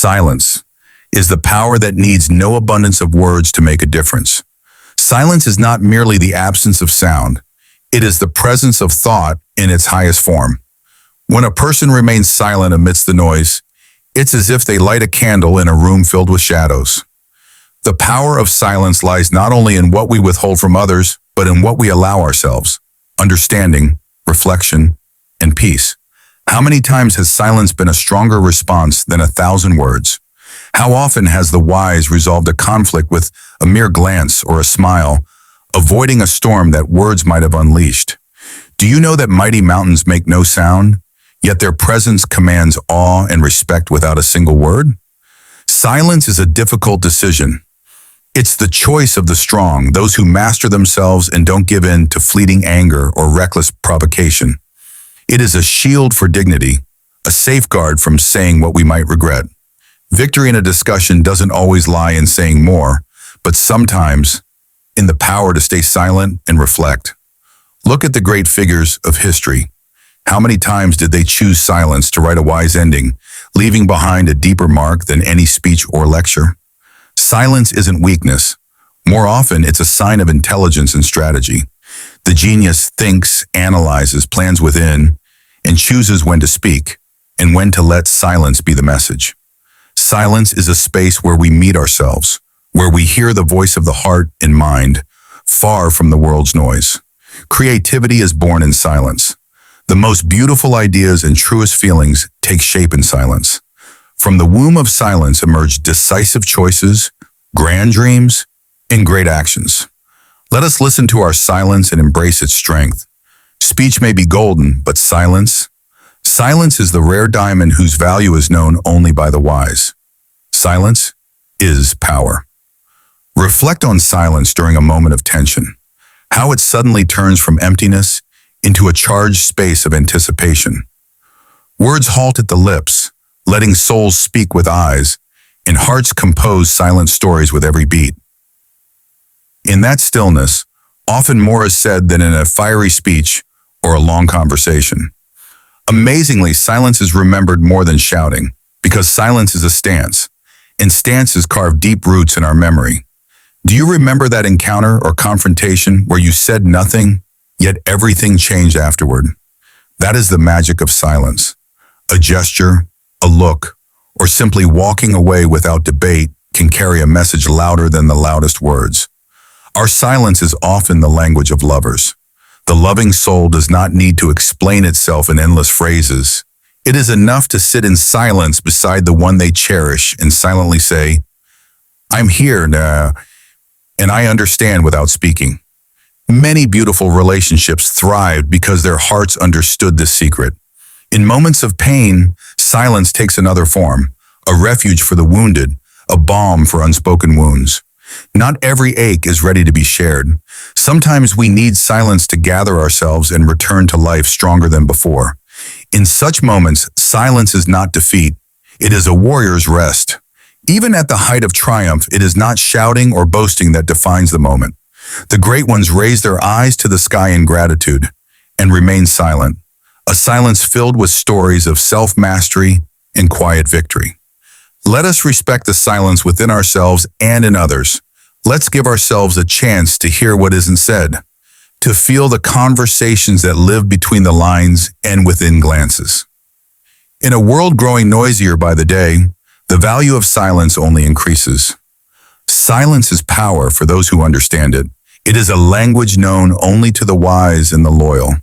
Silence is the power that needs no abundance of words to make a difference. Silence is not merely the absence of sound. It is the presence of thought in its highest form. When a person remains silent amidst the noise, it's as if they light a candle in a room filled with shadows. The power of silence lies not only in what we withhold from others, but in what we allow ourselves: understanding, reflection, and peace. How many times has silence been a stronger response than 1,000 words? How often has the wise resolved a conflict with a mere glance or a smile, avoiding a storm that words might have unleashed? Do you know that mighty mountains make no sound, yet their presence commands awe and respect without a single word? Silence is a difficult decision. It's the choice of the strong, those who master themselves and don't give in to fleeting anger or reckless provocation. It is a shield for dignity, a safeguard from saying what we might regret. Victory in a discussion doesn't always lie in saying more, but sometimes in the power to stay silent and reflect. Look at the great figures of history. How many times did they choose silence to write a wise ending, leaving behind a deeper mark than any speech or lecture? Silence isn't weakness. More often, it's a sign of intelligence and strategy. The genius thinks, analyzes, plans within, and chooses when to speak and when to let silence be the message. Silence is a space where we meet ourselves, where we hear the voice of the heart and mind, far from the world's noise. Creativity is born in silence. The most beautiful ideas and truest feelings take shape in silence. From the womb of silence emerge decisive choices, grand dreams, and great actions. Let us listen to our silence and embrace its strength. Speech may be golden, but silence is the rare diamond whose value is known only by the wise. Silence is power. Reflect on silence during a moment of tension, how it suddenly turns from emptiness into a charged space of anticipation. Words halt at the lips, letting souls speak with eyes, and hearts compose silent stories with every beat. In that stillness, often more is said than in a fiery speech or a long conversation. Amazingly, silence is remembered more than shouting, because silence is a stance, and stances carve deep roots in our memory. Do you remember that encounter or confrontation where you said nothing, yet everything changed afterward? That is the magic of silence. A gesture, a look, or simply walking away without debate can carry a message louder than the loudest words. Our silence is often the language of lovers. The loving soul does not need to explain itself in endless phrases. It is enough to sit in silence beside the one they cherish and silently say, "I'm here now, and I understand," without speaking. Many beautiful relationships thrived because their hearts understood this secret. In moments of pain, silence takes another form, a refuge for the wounded, a balm for unspoken wounds. Not every ache is ready to be shared. Sometimes we need silence to gather ourselves and return to life stronger than before. In such moments, silence is not defeat. It is a warrior's rest. Even at the height of triumph, it is not shouting or boasting that defines the moment. The great ones raise their eyes to the sky in gratitude and remain silent, a silence filled with stories of self-mastery and quiet victory. Let us respect the silence within ourselves and in others. Let's give ourselves a chance to hear what isn't said, to feel the conversations that live between the lines and within glances. In a world growing noisier by the day, the value of silence only increases. Silence is power for those who understand it. It is a language known only to the wise and the loyal.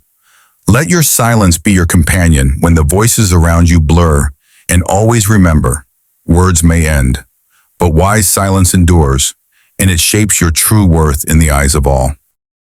Let your silence be your companion when the voices around you blur, and always remember, words may end, but wise silence endures, and it shapes your true worth in the eyes of all.